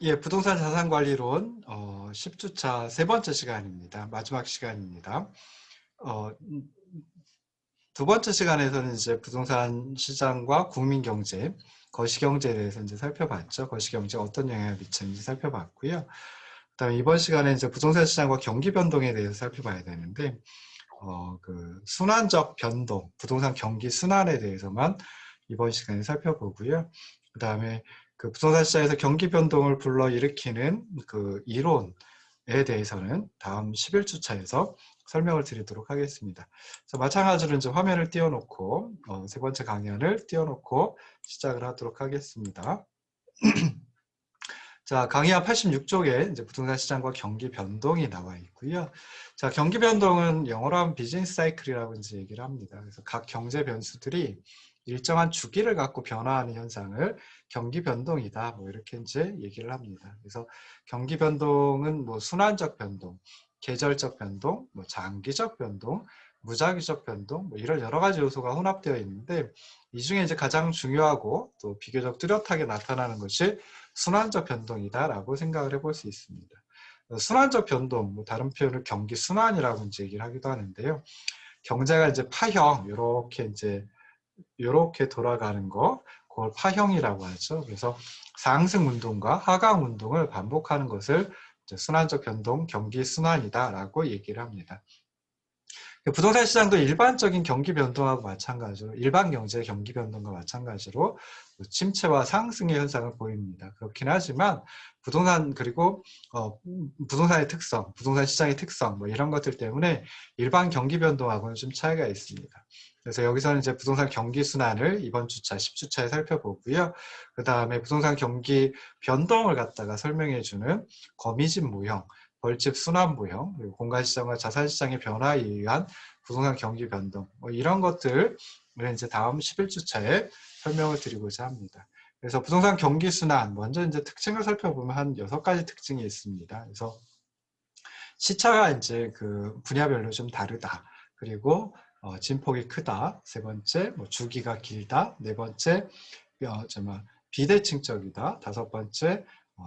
예, 부동산 자산관리론 10주차 세 번째 시간입니다. 마지막 시간입니다. 어, 음, 두 번째 시간에서는 이제 부동산 시장과 국민경제, 거시경제에 대해서 이제 살펴봤죠. 거시경제가 어떤 영향을 미치는지 살펴봤고요. 그다음에 이번 시간에 이제 부동산 시장과 경기 변동에 대해서 살펴봐야 되는데, 그 순환적 변동, 부동산 경기 순환에 대해서만 이번 시간에 살펴보고요. 그다음에 그 부동산 시장에서 경기 변동을 불러일으키는 그 이론에 대해서는 다음 11주차에서 설명을 드리도록 하겠습니다. 그래서 마찬가지로 이제 화면을 띄워놓고 세 번째 강연을 띄워놓고 시작을 하도록 하겠습니다. 자, 강의한 86쪽에 이제 부동산 시장과 경기 변동이 나와 있고요. 자, 경기 변동은 영어로 하면 비즈니스 사이클이라고 이제 얘기를 합니다. 그래서 각 경제 변수들이 일정한 주기를 갖고 변화하는 현상을 경기 변동이다. 뭐 이렇게 이제 얘기를 합니다. 그래서 경기 변동은 뭐 순환적 변동, 계절적 변동, 뭐 장기적 변동, 무작위적 변동, 뭐 이런 여러 가지 요소가 혼합되어 있는데 이 중에 이제 가장 중요하고 또 비교적 뚜렷하게 나타나는 것이 순환적 변동이다라고 생각을 해볼 수 있습니다. 순환적 변동, 뭐 다른 표현을 경기 순환이라고 이제 얘기를 하기도 하는데요. 경제가 이제 파형, 요렇게 돌아가는 거, 그걸 파형이라고 하죠. 그래서 상승 운동과 하강 운동을 반복하는 것을 순환적 변동, 경기 순환이다라고 얘기를 합니다. 부동산 시장도 일반적인 경기 변동하고 마찬가지로 일반 경제 경기 변동과 마찬가지로 침체와 상승의 현상을 보입니다. 그렇긴 하지만 부동산 그리고 부동산의 특성, 부동산 시장의 특성 뭐 이런 것들 때문에 일반 경기 변동하고는 좀 차이가 있습니다. 그래서 여기서는 이제 부동산 경기 순환을 이번 주차 10주차에 살펴보고요. 그 다음에 부동산 경기 변동을 갖다가 설명해주는 거미집 모형, 벌집 순환 모형, 그리고 공간시장과 자산시장의 변화에 의한 부동산 경기 변동, 뭐 이런 것들을 이제 다음 11주차에 설명을 드리고자 합니다. 그래서 부동산 경기 순환, 먼저 이제 특징을 살펴보면 한 6가지 특징이 있습니다. 그래서 시차가 이제 그 분야별로 좀 다르다. 그리고 진폭이 크다. 세 번째, 뭐 주기가 길다. 네 번째, 비대칭적이다. 다섯 번째,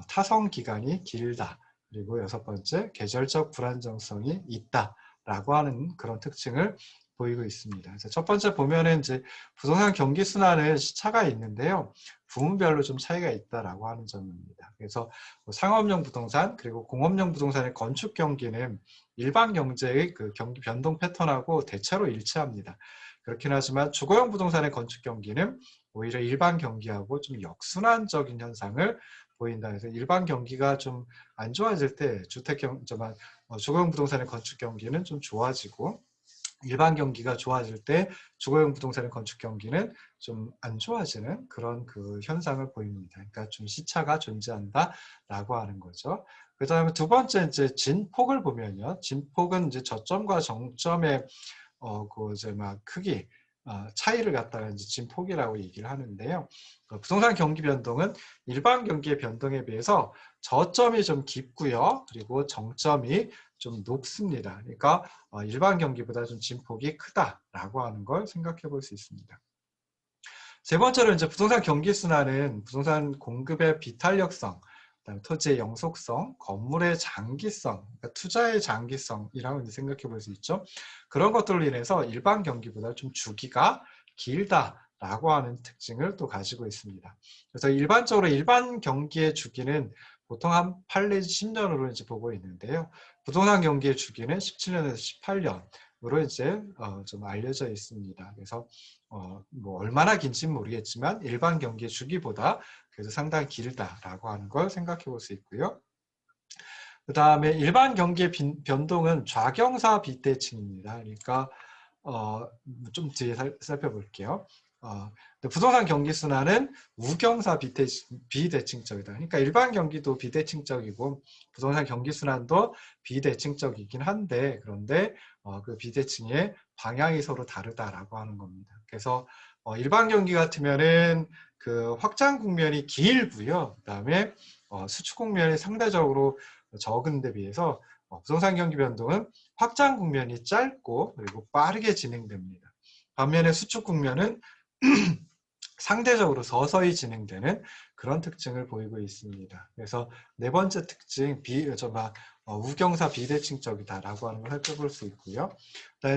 타성 기간이 길다. 그리고 여섯 번째, 계절적 불안정성이 있다라고 하는 그런 특징을 보이고 있습니다. 그래서 첫 번째 보면은 이제 부동산 경기 순환은 시차가 있는데요. 부문별로 좀 차이가 있다라고 하는 점입니다. 그래서 상업용 부동산 그리고 공업용 부동산의 건축 경기는 일반 경제의 그 경기 변동 패턴하고 대체로 일치합니다. 그렇긴 하지만 주거용 부동산의 건축 경기는 오히려 일반 경기하고 좀 역순환적인 현상을 보인다. 그래서 일반 경기가 좀 안 좋아질 때 주거용 부동산의 건축 경기는 좀 좋아지고 일반 경기가 좋아질 때 주거용 부동산의 건축 경기는 좀 안 좋아지는 그런 그 현상을 보입니다. 그러니까 좀 시차가 존재한다라고 하는 거죠. 그 다음에 두 번째 이제 진폭을 보면요. 진폭은 이제 저점과 정점의 그 이제 막 크기 차이를 갖다가 이제 진폭이라고 얘기를 하는데요. 부동산 경기 변동은 일반 경기의 변동에 비해서 저점이 좀 깊고요. 그리고 정점이 좀 높습니다. 그러니까 일반 경기보다 좀 진폭이 크다라고 하는 걸 생각해 볼 수 있습니다. 세 번째로 이제 부동산 경기 순환은 부동산 공급의 비탄력성, 그다음에 토지의 영속성, 건물의 장기성, 그러니까 투자의 장기성이라고 이제 생각해 볼 수 있죠. 그런 것들로 인해서 일반 경기보다 좀 주기가 길다라고 하는 특징을 또 가지고 있습니다. 그래서 일반적으로 일반 경기의 주기는 보통 한 8 내지 10년으로 이제 보고 있는데요. 부동산 경기의 주기는 17년에서 18년으로 이제 좀 알려져 있습니다. 그래서 뭐 얼마나 긴지는 모르겠지만 일반 경기의 주기보다 그래도 상당히 길다라고 하는 걸 생각해 볼 수 있고요. 그 다음에 일반 경기의 변동은 좌경사 비대칭입니다. 그러니까 좀 뒤에 살펴볼게요. 부동산 경기 순환은 우경사 비대칭적이다. 그러니까 일반 경기도 비대칭적이고 부동산 경기 순환도 비대칭적이긴 한데 그런데 그 비대칭의 방향이 서로 다르다라고 하는 겁니다. 그래서 일반 경기 같으면은 그 확장 국면이 길고요. 그다음에 수축 국면이 상대적으로 적은 데 비해서 부동산 경기 변동은 확장 국면이 짧고 그리고 빠르게 진행됩니다. 반면에 수축 국면은 상대적으로 서서히 진행되는 그런 특징을 보이고 있습니다. 그래서 네 번째 특징, 우경사 비대칭적이다라고 하는 걸 살펴볼 수 있고요.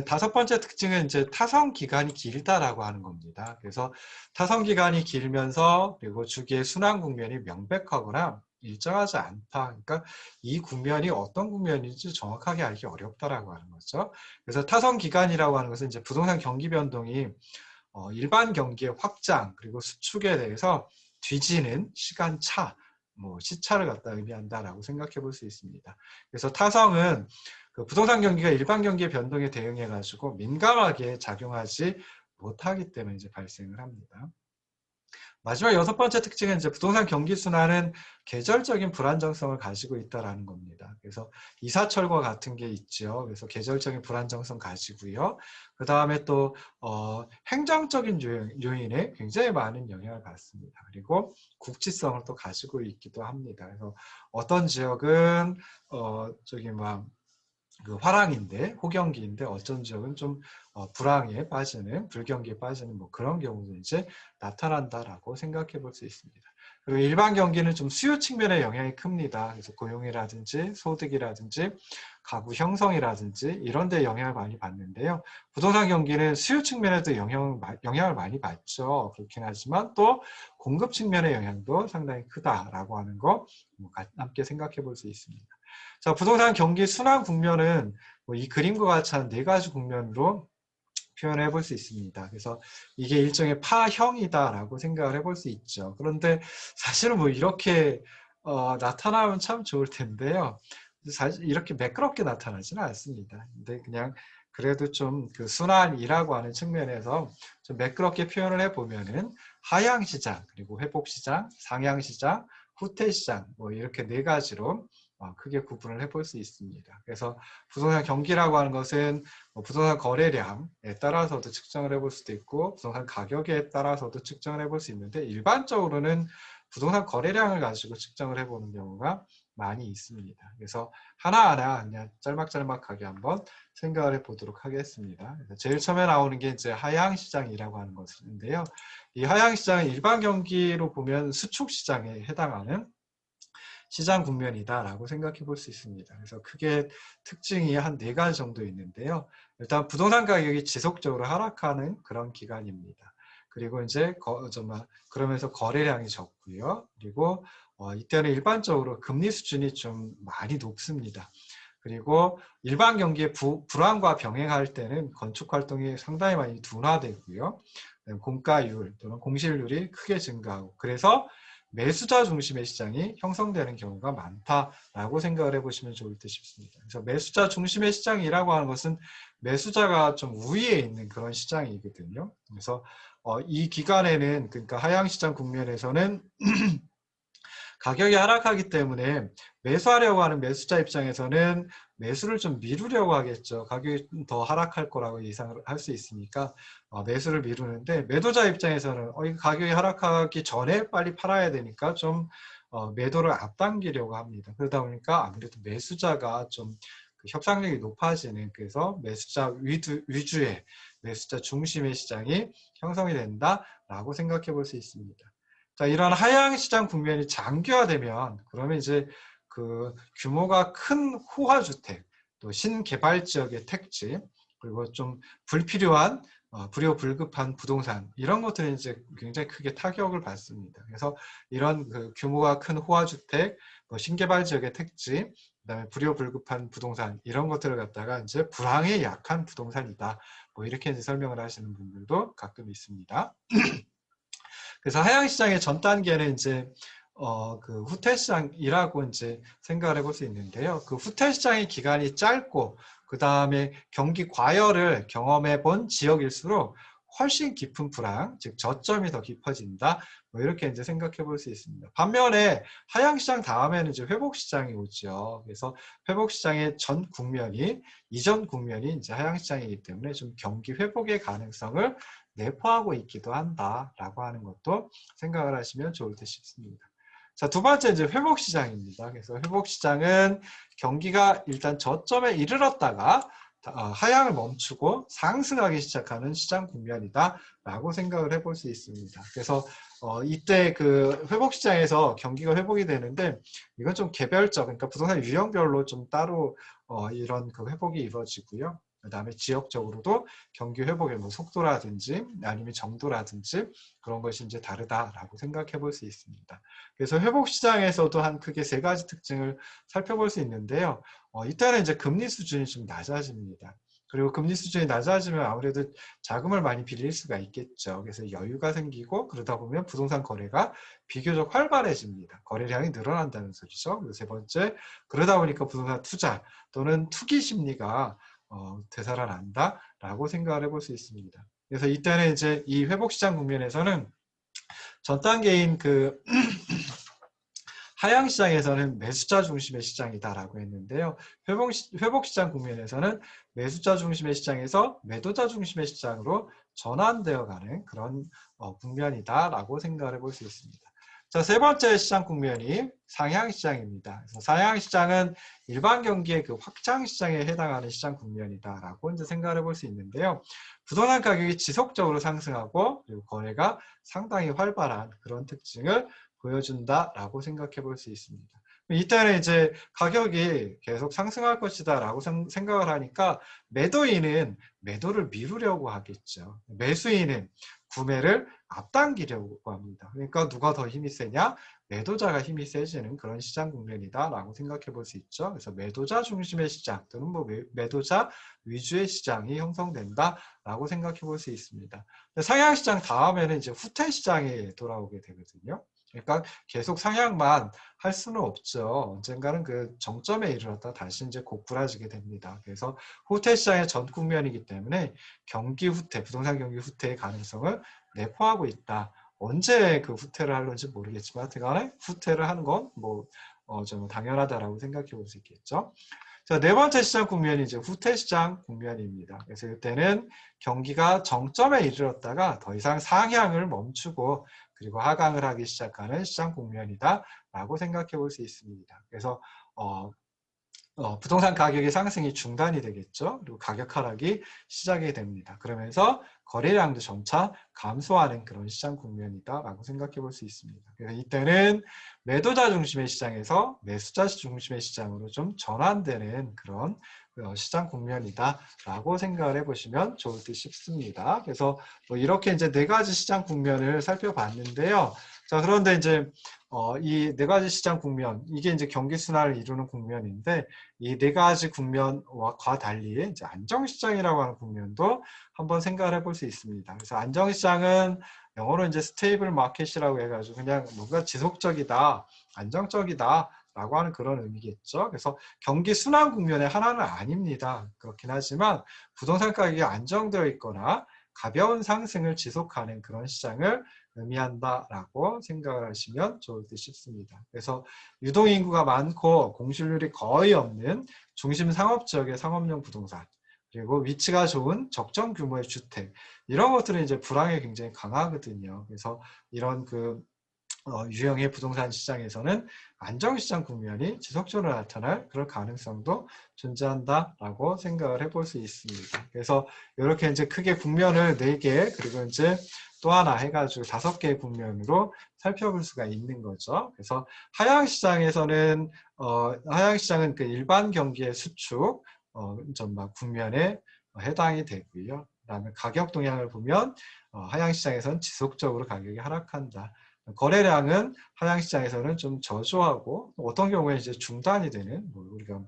다섯 번째 특징은 이제 타성 기간이 길다라고 하는 겁니다. 그래서 타성 기간이 길면서 그리고 주기의 순환 국면이 명백하거나 일정하지 않다. 그러니까 이 국면이 어떤 국면인지 정확하게 알기 어렵다라고 하는 거죠. 그래서 타성 기간이라고 하는 것은 이제 부동산 경기 변동이 일반 경기의 확장 그리고 수축에 대해서 뒤지는 시간차, 시차를 갖다 의미한다라고 생각해 볼 수 있습니다. 그래서 타성은 그 부동산 경기가 일반 경기의 변동에 대응해 가지고 민감하게 작용하지 못하기 때문에 이제 발생을 합니다. 마지막 여섯 번째 특징은 이제 부동산 경기 순환은 계절적인 불안정성을 가지고 있다라는 겁니다. 그래서 이사철과 같은 게 있죠. 그래서 계절적인 불안정성 가지고요. 그 다음에 또 행정적인 요인에 굉장히 많은 영향을 받습니다. 그리고 국지성을 또 가지고 있기도 합니다. 그래서 어떤 지역은 그 화랑인데 호경기인데 어쩐 지역은 좀 불황에 빠지는 불경기에 빠지는 그런 경우도 이제 나타난다라고 생각해 볼 수 있습니다. 그리고 일반 경기는 좀 수요 측면의 영향이 큽니다. 그래서 고용이라든지 소득이라든지 가구 형성이라든지 이런 데 영향을 많이 받는데요. 부동산 경기는 수요 측면에도 영향을 많이 받죠. 그렇긴 하지만 또 공급 측면의 영향도 상당히 크다라고 하는 거 함께 생각해 볼 수 있습니다. 자, 부동산 경기 순환 국면은 이 그림과 같이 한 네 가지 국면으로 표현해 볼 수 있습니다. 그래서 이게 일종의 파형이다라고 생각을 해볼 수 있죠. 그런데 사실은 이렇게 나타나면 참 좋을 텐데요. 사실 이렇게 매끄럽게 나타나지는 않습니다. 근데 그냥 그래도 좀 그 순환이라고 하는 측면에서 좀 매끄럽게 표현을 해보면은 하향시장, 그리고 회복시장, 상향시장, 후퇴시장 이렇게 네 가지로 크게 구분을 해볼 수 있습니다. 그래서 부동산 경기라고 하는 것은 부동산 거래량에 따라서도 측정을 해볼 수도 있고 부동산 가격에 따라서도 측정을 해볼 수 있는데 일반적으로는 부동산 거래량을 가지고 측정을 해보는 경우가 많이 있습니다. 그래서 하나하나 그냥 짤막짤막하게 한번 생각을 해보도록 하겠습니다. 그래서 제일 처음에 나오는 게 이제 하향시장이라고 하는 것인데요. 이 하향시장은 일반 경기로 보면 수축시장에 해당하는 시장 국면이다라고 생각해 볼 수 있습니다. 그래서 크게 특징이 한 네 가지 정도 있는데요. 일단 부동산 가격이 지속적으로 하락하는 그런 기간입니다. 그리고 이제 그러면서 거래량이 적고요. 그리고 이때는 일반적으로 금리 수준이 좀 많이 높습니다. 그리고 일반 경기의 불황과 병행할 때는 건축 활동이 상당히 많이 둔화되고요. 공가율 또는 공실률이 크게 증가하고 그래서 매수자 중심의 시장이 형성되는 경우가 많다라고 생각을 해보시면 좋을 듯 싶습니다. 그래서 매수자 중심의 시장이라고 하는 것은 매수자가 좀 우위에 있는 그런 시장이거든요. 그래서 이 기간에는 그러니까 하향시장 국면에서는 가격이 하락하기 때문에 매수하려고 하는 매수자 입장에서는 매수를 좀 미루려고 하겠죠. 가격이 더 하락할 거라고 예상을 할 수 있으니까 매수를 미루는데 매도자 입장에서는 이 가격이 하락하기 전에 빨리 팔아야 되니까 좀 매도를 앞당기려고 합니다. 그러다 보니까 아무래도 매수자가 좀 그 협상력이 높아지는 그래서 매수자 위주의 매수자 중심의 시장이 형성이 된다라고 생각해 볼 수 있습니다. 자, 이런 하향시장 국면이 장기화되면 그러면 이제 그 규모가 큰 호화주택, 또 신개발 지역의 택지, 그리고 좀 불필요한 불효불급한 부동산 이런 것들이 이제 굉장히 크게 타격을 받습니다. 그래서 이런 그 규모가 큰 호화주택, 신개발 지역의 택지, 그다음에 불효불급한 부동산 이런 것들을 갖다가 이제 불황에 약한 부동산이다. 이렇게 이제 설명을 하시는 분들도 가끔 있습니다. 그래서 하향시장의 전 단계는 이제 그 후퇴시장이라고 이제 생각을 해볼 수 있는데요. 그 후퇴시장의 기간이 짧고 그 다음에 경기 과열을 경험해 본 지역일수록 훨씬 깊은 불황, 즉 저점이 더 깊어진다. 이렇게 이제 생각해 볼 수 있습니다. 반면에 하향시장 다음에는 이제 회복시장이 오죠. 그래서 회복시장의 전 국면이 이전 국면이 이제 하향시장이기 때문에 좀 경기 회복의 가능성을 내포하고 있기도 한다라고 하는 것도 생각을 하시면 좋을 듯 싶습니다. 자, 두 번째 이제 회복시장입니다. 그래서 회복시장은 경기가 일단 저점에 이르렀다가 하향을 멈추고 상승하기 시작하는 시장 국면이다라고 생각을 해볼 수 있습니다. 그래서 이때 그 회복 시장에서 경기가 회복이 되는데 이건 좀 개별적, 그러니까 부동산 유형별로 좀 따로 이런 그 회복이 이루어지고요. 그다음에 지역적으로도 경기 회복의 뭐 속도라든지 아니면 정도라든지 그런 것이 이제 다르다라고 생각해 볼 수 있습니다. 그래서 회복 시장에서도 한 크게 세 가지 특징을 살펴볼 수 있는데요. 이때는 이제 금리 수준이 좀 낮아집니다. 그리고 금리 수준이 낮아지면 아무래도 자금을 많이 빌릴 수가 있겠죠. 그래서 여유가 생기고 그러다 보면 부동산 거래가 비교적 활발해집니다. 거래량이 늘어난다는 소리죠. 그리고 세 번째, 그러다 보니까 부동산 투자 또는 투기 심리가 되살아난다라고 생각을 해볼 수 있습니다. 그래서 이때는 이제 이 회복시장 국면에서는 전 단계인 그 하향시장에서는 매수자 중심의 시장이다라고 했는데요. 회복시장 국면에서는 매수자 중심의 시장에서 매도자 중심의 시장으로 전환되어가는 그런 국면이다라고 생각을 해볼 수 있습니다. 자, 세 번째 시장 국면이 상향시장입니다. 그래서 상향시장은 일반 경기의 그 확장시장에 해당하는 시장 국면이다라고 이제 생각을 해볼 수 있는데요. 부동산 가격이 지속적으로 상승하고 그리고 거래가 상당히 활발한 그런 특징을 보여준다라고 생각해 볼 수 있습니다. 이때는 이제 가격이 계속 상승할 것이다 라고 생각을 하니까 매도인은 매도를 미루려고 하겠죠. 매수인은 구매를 앞당기려고 합니다. 그러니까 누가 더 힘이 세냐? 매도자가 힘이 세지는 그런 시장 국면이다 라고 생각해 볼 수 있죠. 그래서 매도자 중심의 시장 또는 뭐 매도자 위주의 시장이 형성된다 라고 생각해 볼 수 있습니다. 상향시장 다음에는 이제 후퇴시장이 돌아오게 되거든요. 그러니까 계속 상향만 할 수는 없죠. 언젠가는 그 정점에 이르렀다 다시 이제 고꾸라지게 됩니다. 그래서 후퇴 시장의 전 국면이기 때문에 경기 후퇴, 부동산 경기 후퇴의 가능성을 내포하고 있다. 언제 그 후퇴를 하는지 모르겠지만 하여튼간에 후퇴를 하는 건 좀 당연하다라고 생각해 볼 수 있겠죠. 자, 네 번째 시장 국면이 이제 후퇴 시장 국면입니다. 그래서 이때는 경기가 정점에 이르렀다가 더 이상 상향을 멈추고 그리고 하강을 하기 시작하는 시장 국면이다 라고 생각해 볼 수 있습니다. 그래서 부동산 가격의 상승이 중단이 되겠죠. 그리고 가격 하락이 시작이 됩니다. 그러면서 거래량도 점차 감소하는 그런 시장 국면이다 라고 생각해 볼 수 있습니다. 그래서 이때는 매도자 중심의 시장에서 매수자 중심의 시장으로 좀 전환되는 그런 시장 국면이다 라고 생각을 해보시면 좋을 듯 싶습니다. 그래서 뭐 이렇게 이제 네 가지 시장 국면을 살펴봤는데요. 자, 그런데 이제 이 네 가지 시장 국면, 이게 이제 경기 순환을 이루는 국면인데 이 네 가지 국면과 달리 이제 안정시장이라고 하는 국면도 한번 생각을 해볼 수 있습니다. 그래서 안정시장은 영어로 이제 스테이블 마켓이라고 해가지고 그냥 뭔가 지속적이다, 안정적이다 라고 하는 그런 의미겠죠. 그래서 경기 순환 국면의 하나는 아닙니다. 그렇긴 하지만 부동산 가격이 안정되어 있거나 가벼운 상승을 지속하는 그런 시장을 의미한다라고 생각을 하시면 좋을 듯 싶습니다. 그래서 유동인구가 많고 공실률이 거의 없는 중심 상업지역의 상업용 부동산, 그리고 위치가 좋은 적정 규모의 주택, 이런 것들은 이제 불황에 굉장히 강하거든요. 그래서 이런 유형의 부동산 시장에서는 안정시장 국면이 지속적으로 나타날 그런 가능성도 존재한다라고 생각을 해볼 수 있습니다. 그래서 이렇게 이제 크게 국면을 4개, 그리고 이제 또 하나 해가지고 5개의 국면으로 살펴볼 수가 있는 거죠. 그래서 하향시장에서는 하향시장은 그 일반 경기의 수축 전막 국면에 해당이 되고요. 그다음에 가격 동향을 보면 하향시장에서는 지속적으로 가격이 하락한다. 거래량은 하향시장에서는 좀 저조하고 어떤 경우에 이제 중단이 되는 우리가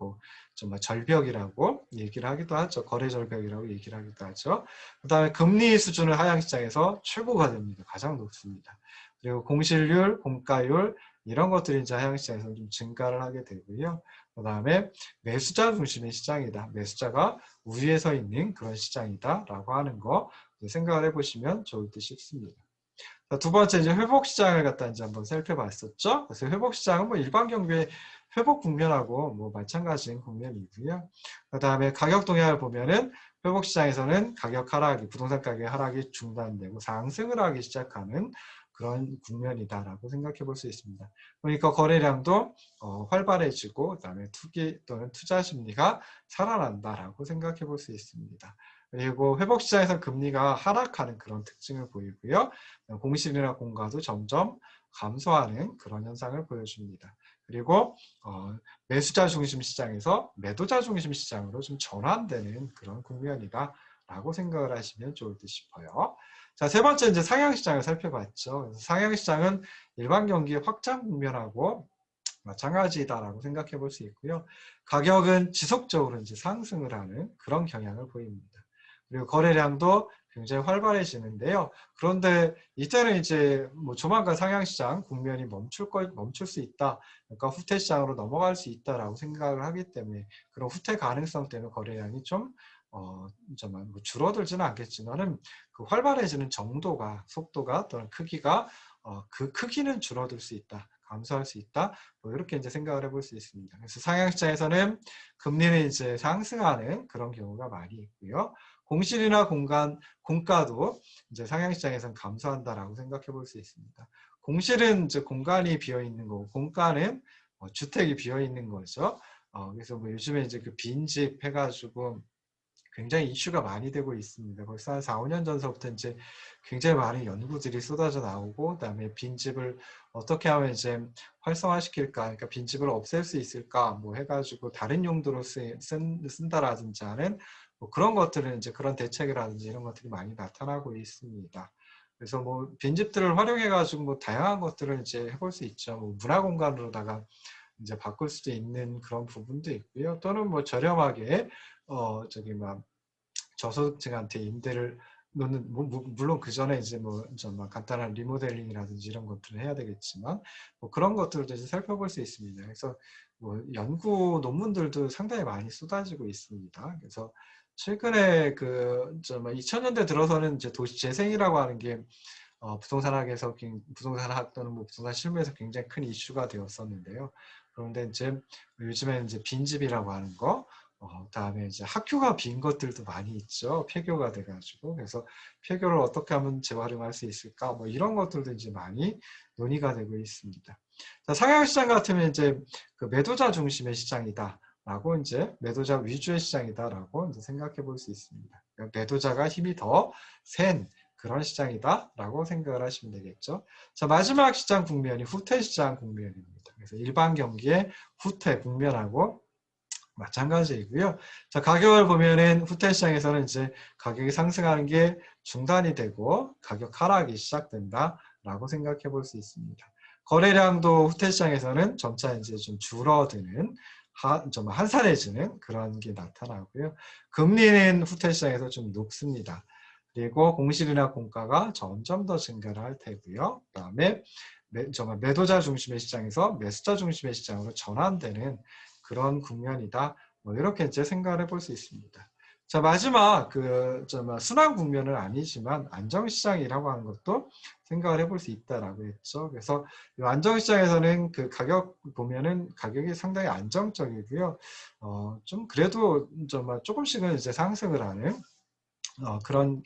정말 절벽이라고 얘기를 하기도 하죠. 거래 절벽이라고 얘기를 하기도 하죠. 그다음에 금리 수준은 하향시장에서 최고가 됩니다. 가장 높습니다. 그리고 공실률, 공가율 이런 것들이 이제 하향시장에서 좀 증가를 하게 되고요. 그다음에 매수자 중심의 시장이다. 매수자가 우위에 서 있는 그런 시장이다라고 하는 거 생각을 해보시면 좋을 듯 싶습니다. 두 번째 이제 회복 시장을 갖다 이제 한번 살펴봤었죠. 그래서 회복 시장은 일반 경기의 회복 국면하고 마찬가지인 국면이고요. 그다음에 가격 동향을 보면은 회복 시장에서는 가격 하락이 부동산 가격 하락이 중단되고 상승을 하기 시작하는 그런 국면이다라고 생각해 볼 수 있습니다. 그러니까 거래량도 활발해지고 그다음에 투기 또는 투자 심리가 살아난다라고 생각해 볼 수 있습니다. 그리고 회복시장에서 금리가 하락하는 그런 특징을 보이고요. 공실이나 공가도 점점 감소하는 그런 현상을 보여줍니다. 그리고 매수자 중심 시장에서 매도자 중심 시장으로 좀 전환되는 그런 국면이다라고 생각을 하시면 좋을 듯 싶어요. 자, 세 번째 이제 상향시장을 살펴봤죠. 상향시장은 일반 경기의 확장 국면하고 마찬가지다라고 생각해 볼 수 있고요. 가격은 지속적으로 이제 상승을 하는 그런 경향을 보입니다. 그리고 거래량도 굉장히 활발해지는데요. 그런데 이때는 이제 뭐 조만간 상향시장 국면이 멈출 수 있다. 그러니까 후퇴 시장으로 넘어갈 수 있다라고 생각을 하기 때문에 그런 후퇴 가능성 때문에 거래량이 좀 뭐 줄어들지는 않겠지만은 그 활발해지는 정도가 속도가 또는 크기가 그 크기는 줄어들 수 있다. 감소할 수 있다. 뭐 이렇게 이제 생각을 해볼 수 있습니다. 그래서 상향시장에서는 금리는 이제 상승하는 그런 경우가 많이 있고요. 공실이나 공가도 이제 상향시장에서는 감소한다라고 생각해 볼 수 있습니다. 공실은 이제 공간이 비어 있는 거고, 공가는 주택이 비어 있는 거죠. 그래서 뭐 요즘에 이제 그 빈집 해가지고 굉장히 이슈가 많이 되고 있습니다. 벌써 한 4, 5년 전서부터 이제 굉장히 많은 연구들이 쏟아져 나오고, 그다음에 빈집을 어떻게 하면 이제 활성화시킬까, 그러니까 빈집을 없앨 수 있을까, 뭐 해가지고 다른 용도로 쓴다라든지 하는 뭐 그런 것들은 이제 그런 대책이라든지 이런 것들이 많이 나타나고 있습니다. 그래서 뭐 빈집들을 활용해가지고 뭐 다양한 것들을 이제 해볼 수 있죠. 뭐 문화 공간으로다가 이제 바꿀 수도 있는 그런 부분도 있고요. 또는 뭐 저렴하게 저기 막 저소득층한테 임대를 놓는 물론 그 전에 이제 뭐 좀 간단한 리모델링이라든지 이런 것들을 해야 되겠지만 뭐 그런 것들도 이제 살펴볼 수 있습니다. 그래서 뭐 연구 논문들도 상당히 많이 쏟아지고 있습니다. 그래서 최근에 그 2000년대 들어서는 이제 도시 재생이라고 하는 게 부동산학에서 부동산학 또는 뭐 부동산 실무에서 굉장히 큰 이슈가 되었었는데요. 그런데 이제 요즘에는 이제 빈집이라고 하는 거, 그다음에 이제 학교가 빈 것들도 많이 있죠. 폐교가 돼가지고 그래서 폐교를 어떻게 하면 재활용할 수 있을까, 뭐 이런 것들도 이제 많이 논의가 되고 있습니다. 자, 상향시장 같으면 이제 그 매도자 중심의 시장이다라고 이제 매도자 위주의 시장이다라고 이제 생각해 볼 수 있습니다. 그러니까 매도자가 힘이 더 센 그런 시장이다라고 생각을 하시면 되겠죠. 자, 마지막 시장 국면이 후퇴 시장 국면입니다. 그래서 일반 경기의 후퇴 국면하고 마찬가지이고요. 자, 가격을 보면은 후퇴 시장에서는 이제 가격이 상승하는 게 중단이 되고 가격 하락이 시작된다라고 생각해 볼 수 있습니다. 거래량도 후퇴 시장에서는 점차 이제 좀 줄어드는 좀 한산해지는 그런 게 나타나고요. 금리는 후퇴 시장에서 좀 높습니다. 그리고 공실이나 공가가 점점 더 증가를 할 테고요. 그다음에 매도자 중심의 시장에서 매수자 중심의 시장으로 전환되는 그런 국면이다. 뭐 이렇게 이제 생각을 해볼 수 있습니다. 자, 마지막 순환 국면은 아니지만 안정시장이라고 하는 것도 생각을 해볼 수 있다라고 했죠. 그래서 이 안정시장에서는 그 가격 보면은 가격이 상당히 안정적이고요. 좀 그래도 조금씩은 이제 상승을 하는 그런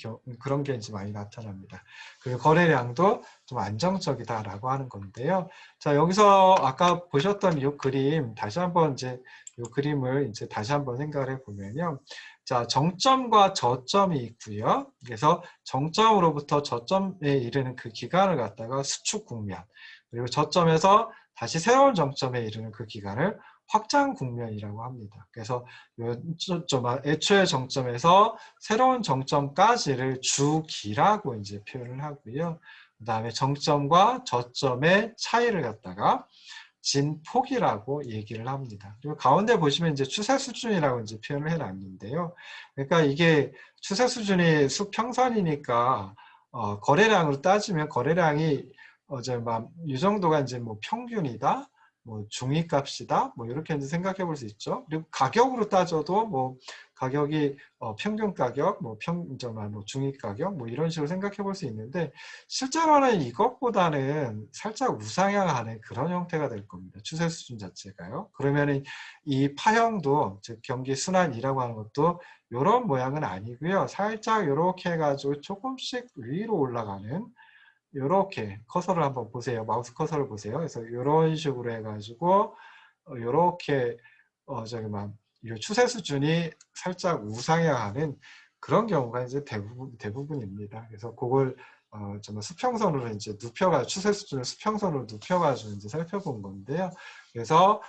게 이제 많이 나타납니다. 그리고 거래량도 좀 안정적이다라고 하는 건데요. 자, 여기서 아까 보셨던 이 그림, 다시 한번 이제 이 그림을 이제 다시 한번 생각을 해보면요. 자, 정점과 저점이 있고요. 그래서 정점으로부터 저점에 이르는 그 기간을 갖다가 수축 국면, 그리고 저점에서 다시 새로운 정점에 이르는 그 기간을 확장 국면이라고 합니다. 그래서 애초의 정점에서 새로운 정점까지를 주기라고 이제 표현을 하고요. 그 다음에 정점과 저점의 차이를 갖다가 진폭이라고 얘기를 합니다. 그리고 가운데 보시면 이제 추세 수준이라고 이제 표현을 해놨는데요. 그러니까 이게 추세 수준이 수평선이니까 거래량으로 따지면 거래량이 이 정도가 이제 뭐 평균이다, 뭐 중위값이다, 뭐 이렇게 이제 생각해 볼 수 있죠. 그리고 가격으로 따져도 뭐 가격이 평균 가격, 뭐 중위 가격, 뭐 이런 식으로 생각해 볼 수 있는데 실제로는 이것보다는 살짝 우상향하는 그런 형태가 될 겁니다. 추세 수준 자체가요. 그러면은 이 파형도 즉 경기 순환이라고 하는 것도 이런 모양은 아니고요. 살짝 이렇게 해가지고 조금씩 위로 올라가는 이렇게 커서를 한번 보세요. 마우스 커서를 보세요. 그래서 이런 식으로 해가지고 이렇게 저기 막 추세 수준이 살짝 우상향하는 그런 경우가 이제 대부분입니다. 그래서 그걸 좀 수평선으로 이제 눕혀가 추세 수준을 수평선으로 눕혀가지고 이제 살펴본 건데요. 그래서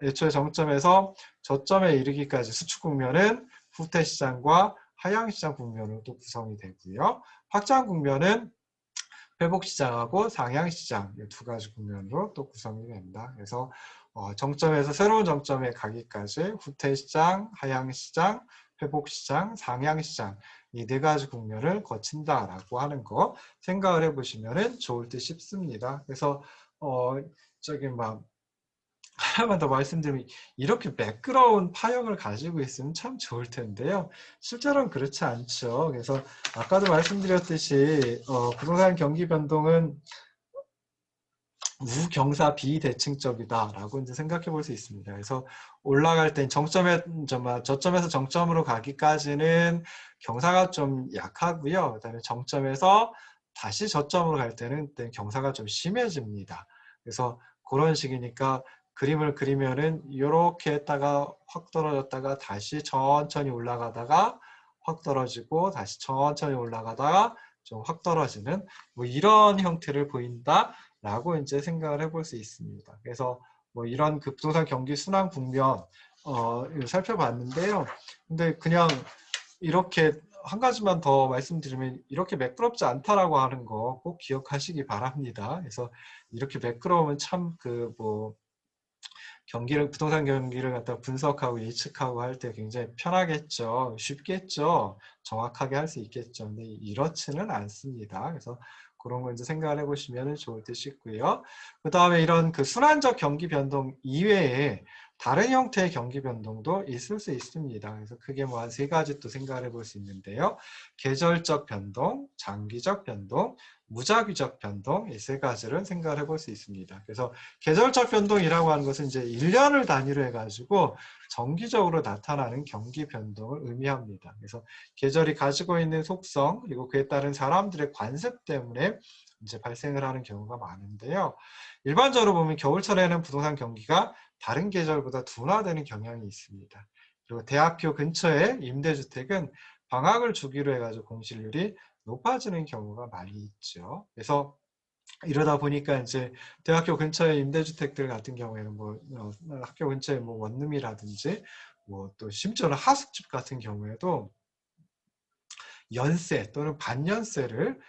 애초에 정점에서 저점에 이르기까지 수축 국면은 후퇴 시장과 하향 시장 국면으로 또 구성이 되고요. 확장 국면은 회복 시장하고 상향 시장 이 두 가지 국면으로 또 구성이 됩니다. 그래서 정점에서 새로운 정점에 가기까지 후퇴 시장, 하향 시장, 회복 시장, 상향 시장 이 네 가지 국면을 거친다라고 하는 거 생각을 해보시면 좋을 듯 싶습니다. 그래서 저기 막 하나만 더 말씀드리면 이렇게 매끄러운 파형을 가지고 있으면 참 좋을 텐데요. 실제로는 그렇지 않죠. 그래서 아까도 말씀드렸듯이 부동산 경기 변동은 우경사 비대칭적이다라고 이제 생각해 볼 수 있습니다. 그래서 올라갈 땐 저점에서 정점으로 가기까지는 경사가 좀 약하고요. 그다음에 정점에서 다시 저점으로 갈 때는 경사가 좀 심해집니다. 그래서 그런 식이니까 그림을 그리면은 이렇게 했다가 확 떨어졌다가 다시 천천히 올라가다가 확 떨어지고 다시 천천히 올라가다가 좀 확 떨어지는 뭐 이런 형태를 보인다. 라고 이제 생각을 해볼 수 있습니다. 그래서 뭐 이런 그 부동산 경기 순환 국면 살펴봤는데요. 근데 그냥 이렇게 한 가지만 더 말씀드리면 이렇게 매끄럽지 않다라고 하는 거 꼭 기억하시기 바랍니다. 그래서 이렇게 매끄러우면 참 부동산 경기를 갖다 분석하고 예측하고 할 때 굉장히 편하겠죠. 쉽겠죠. 정확하게 할 수 있겠죠. 근데 이렇지는 않습니다. 그래서 그런 거 이제 생각을 해보시면 좋을 듯 싶고요. 그 다음에 이런 그 순환적 경기 변동 이외에 다른 형태의 경기 변동도 있을 수 있습니다. 그래서 크게 뭐 한 세 가지 또 생각을 해볼 수 있는데요. 계절적 변동, 장기적 변동, 무작위적 변동 이 세 가지를 생각을 해볼 수 있습니다. 그래서 계절적 변동이라고 하는 것은 이제 1년을 단위로 해가지고 정기적으로 나타나는 경기 변동을 의미합니다. 그래서 계절이 가지고 있는 속성 그리고 그에 따른 사람들의 관습 때문에 이제 발생을 하는 경우가 많은데요. 일반적으로 보면 겨울철에는 부동산 경기가 다른 계절보다 둔화되는 경향이 있습니다. 그리고 대학교 근처의 임대주택은 방학을 주기로 해가지고 공실률이 높아지는 경우가 많이 있죠. 그래서 이러다 보니까 이제 대학교 근처의 임대주택들 같은 경우에는 학교 근처에 뭐 원룸이라든지 뭐 또 심지어는 하숙집 같은 경우에도 연세 또는 반연세를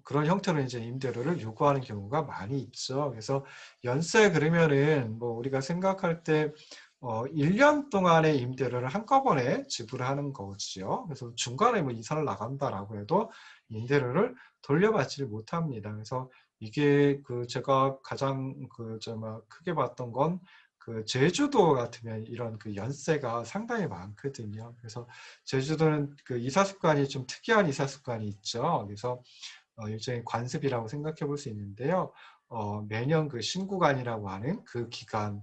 그런 형태로 이제 임대료를 요구하는 경우가 많이 있죠. 그래서 연세 그러면은 뭐 우리가 생각할 때 1년 동안의 임대료를 한꺼번에 지불하는 거지요. 그래서 중간에 뭐 이사를 나간다라고 해도 임대료를 돌려받지를 못합니다. 그래서 이게 제가 가장 크게 봤던 건 제주도 같으면 이런 연세가 상당히 많거든요. 그래서 제주도는 이사 습관이 좀 특이한 이사 습관이 있죠. 그래서 일종의 관습이라고 생각해 볼 수 있는데요. 매년 신구간이라고 하는 그 기간,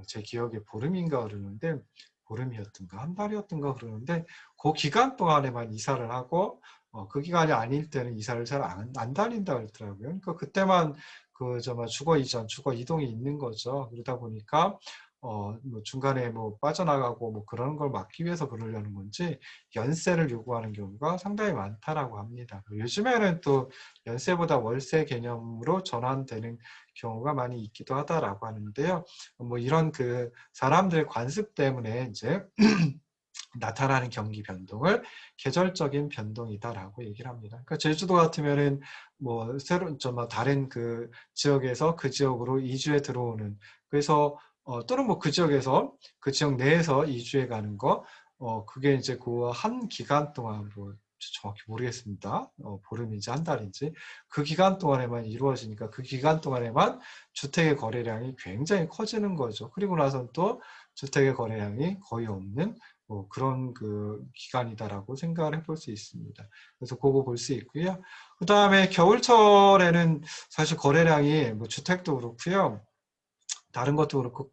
제 기억에 보름인가 그러는데, 보름이었던가 한 달이었던가 그러는데 그 기간 동안에만 이사를 하고 그 기간이 아닐 때는 이사를 잘 안 다닌다 그러더라고요. 그러니까 그때만 주거 이전, 주거 이동이 있는 거죠. 그러다 보니까 뭐 중간에 뭐 빠져나가고 뭐 그런 걸 막기 위해서 그러려는 건지 연세를 요구하는 경우가 상당히 많다라고 합니다. 요즘에는 또 연세보다 월세 개념으로 전환되는 경우가 많이 있기도 하다라고 하는데요. 뭐 이런 사람들의 관습 때문에 이제 나타나는 경기 변동을 계절적인 변동이다라고 얘기를 합니다. 그러니까 제주도 같으면은 뭐 새로운 다른 지역에서 그 지역으로 이주해 들어오는 그래서 또는 뭐 그 지역에서 그 지역 내에서 이주해 가는 거 그게 이제 그 한 기간 동안 뭐 정확히 모르겠습니다. 보름인지 한 달인지 그 기간 동안에만 이루어지니까 그 기간 동안에만 주택의 거래량이 굉장히 커지는 거죠. 그리고 나선 또 주택의 거래량이 거의 없는 뭐 그런 기간이다라고 생각을 해볼 수 있습니다. 그래서 그거 볼 수 있고요. 그 다음에 겨울철에는 사실 거래량이 뭐 주택도 그렇고요. 다른 것도 그렇고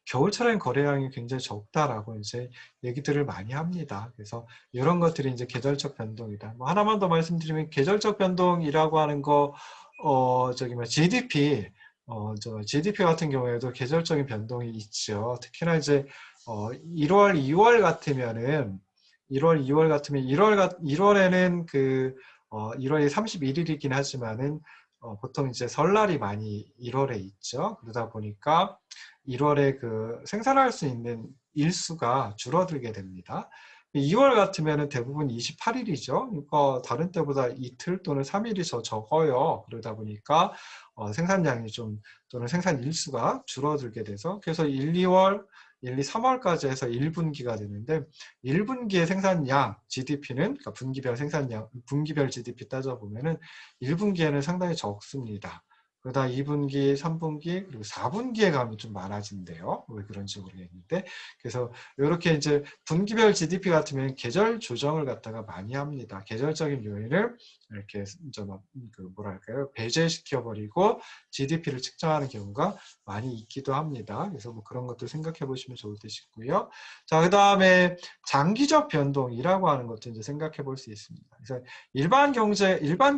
겨울철엔 거래량이 굉장히 적다라고 이제 얘기들을 많이 합니다. 그래서 이런 것들이 이제 계절적 변동이다. 뭐 하나만 더 말씀드리면 계절적 변동이라고 하는 거 저기 뭐 GDP GDP 같은 경우에도 계절적인 변동이 있죠. 특히나 이제 1월, 2월 같으면은 1월, 2월 같으면 1월에는 1월이 31일이긴 하지만은 보통 이제 설날이 많이 1월에 있죠. 그러다 보니까 1월에 그 생산할 수 있는 일수가 줄어들게 됩니다. 2월 같으면 대부분 28일이죠. 그러니까 다른 때보다 이틀 또는 3일이 더 적어요. 그러다 보니까 생산량이 좀 또는 생산 일수가 줄어들게 돼서 그래서 1, 2월, 1, 2, 3월까지 해서 1분기가 되는데 1분기의 생산량 GDP는 그러니까 분기별 생산량, 분기별 GDP 따져보면은 1분기에는 상당히 적습니다. 그러다 2분기, 3분기, 그리고 4분기에 가면 좀 많아진대요. 왜 그런지 모르겠는데. 그래서 이렇게 이제 분기별 GDP 같으면 계절 조정을 갖다가 많이 합니다. 계절적인 요인을 이렇게 뭐랄까요, 배제시켜버리고 GDP를 측정하는 경우가 많이 있기도 합니다. 그래서 뭐 그런 것들 생각해 보시면 좋을 듯 싶고요. 자, 그 다음에 장기적 변동이라고 하는 것도 이제 생각해 볼 수 있습니다. 그래서 일반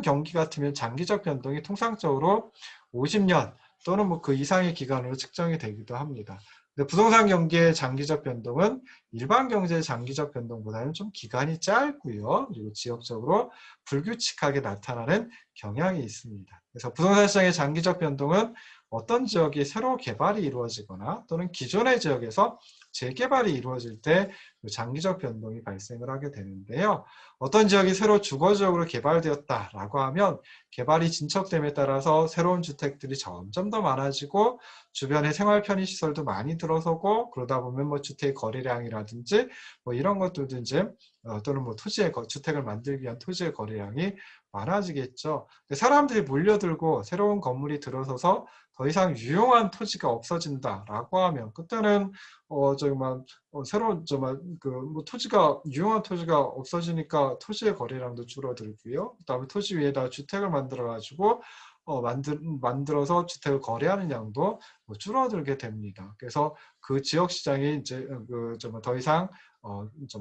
경기 같으면 장기적 변동이 통상적으로 50년 또는 뭐 그 이상의 기간으로 측정이 되기도 합니다. 근데 부동산 경기의 장기적 변동은 일반 경제의 장기적 변동보다는 좀 기간이 짧고요. 그리고 지역적으로 불규칙하게 나타나는 경향이 있습니다. 그래서 부동산 시장의 장기적 변동은 어떤 지역이 새로 개발이 이루어지거나 또는 기존의 지역에서 재개발이 이루어질 때 장기적 변동이 발생을 하게 되는데요. 어떤 지역이 새로 주거지역으로 개발되었다라고 하면 개발이 진척됨에 따라서 새로운 주택들이 점점 더 많아지고 주변에 생활 편의시설도 많이 들어서고 그러다 보면 뭐 주택 거래량이라든지 뭐 이런 것들도 이제 또는 뭐 주택을 만들기 위한 토지의 거래량이 많아지겠죠. 사람들이 몰려들고 새로운 건물이 들어서서 더 이상 유용한 토지가 없어진다라고 하면 그때는 새로운 뭐 토지가 유용한 토지가 없어지니까 토지의 거래량도 줄어들고요. 그다음에 토지 위에다 주택을 만들어 가지고 만들어서 주택을 거래하는 양도 뭐 줄어들게 됩니다. 그래서 그 지역 시장이 이제 더 이상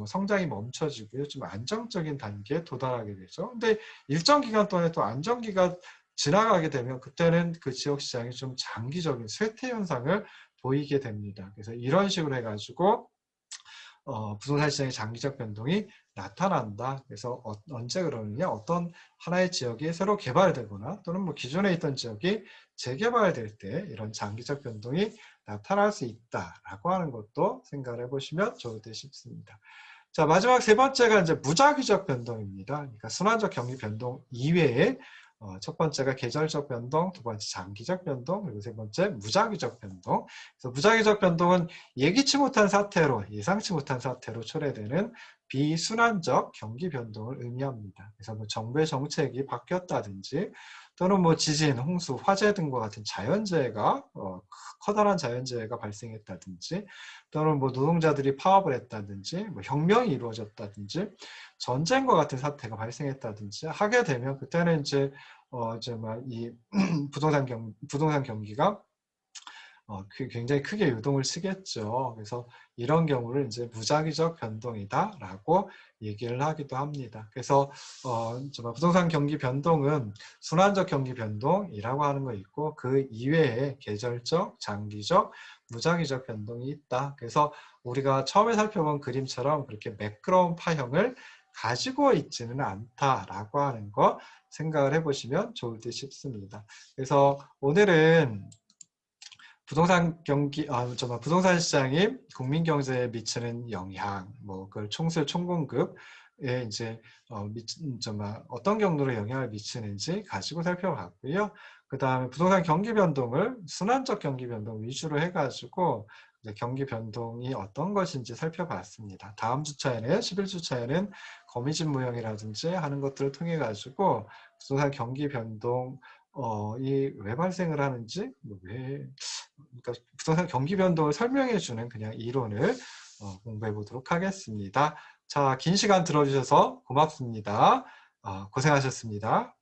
성장이 멈춰지고요. 좀 안정적인 단계에 도달하게 되죠. 근데 일정 기간 동안에 또 안정기가 지나가게 되면 그때는 그 지역 시장이 좀 장기적인 쇠퇴 현상을 보이게 됩니다. 그래서 이런 식으로 해가지고 부동산 시장의 장기적 변동이 나타난다. 그래서 언제 그러느냐? 어떤 하나의 지역이 새로 개발되거나 또는 뭐 기존에 있던 지역이 재개발될 때 이런 장기적 변동이 나타날 수 있다라고 하는 것도 생각을 해보시면 좋을 듯 싶습니다. 자, 마지막 세 번째가 이제 무작위적 변동입니다. 그러니까 순환적 경기 변동 이외에 첫 번째가 계절적 변동, 두 번째 장기적 변동, 그리고 세 번째 무작위적 변동. 그래서 무작위적 변동은 예기치 못한 사태로, 예상치 못한 사태로 초래되는 비순환적 경기 변동을 의미합니다. 그래서 뭐 정부의 정책이 바뀌었다든지 또는 뭐 지진, 홍수, 화재 등과 같은 자연재해가 커다란 자연재해가 발생했다든지 또는 뭐 노동자들이 파업을 했다든지 뭐 혁명이 이루어졌다든지 전쟁과 같은 사태가 발생했다든지 하게 되면 그때는 이제 이 부동산 경기가 굉장히 크게 유동을 치겠죠. 그래서 이런 경우를 이제 무작위적 변동이다라고 얘기를 하기도 합니다. 그래서 부동산 경기 변동은 순환적 경기 변동이라고 하는 거 있고 그 이외에 계절적, 장기적, 무작위적 변동이 있다. 그래서 우리가 처음에 살펴본 그림처럼 그렇게 매끄러운 파형을 가지고 있지는 않다라고 하는 거 생각을 해보시면 좋을 듯 싶습니다. 그래서 오늘은 부동산 시장이 국민 경제에 미치는 영향, 뭐 그걸 총공급에 이제 어떤 경로로 영향을 미치는지 가지고 살펴봤고요. 그 다음에 부동산 경기 변동을 순환적 경기 변동 위주로 해가지고 경기 변동이 어떤 것인지 살펴봤습니다. 다음 주차에는 11주차에는 거미집 무형이라든지 하는 것들을 통해 가지고 부동산 경기 변동 이 왜 발생을 하는지 그러니까 부동산 경기 변동을 설명해 주는 그냥 이론을 공부해 보도록 하겠습니다. 자, 긴 시간 들어주셔서 고맙습니다. 고생하셨습니다.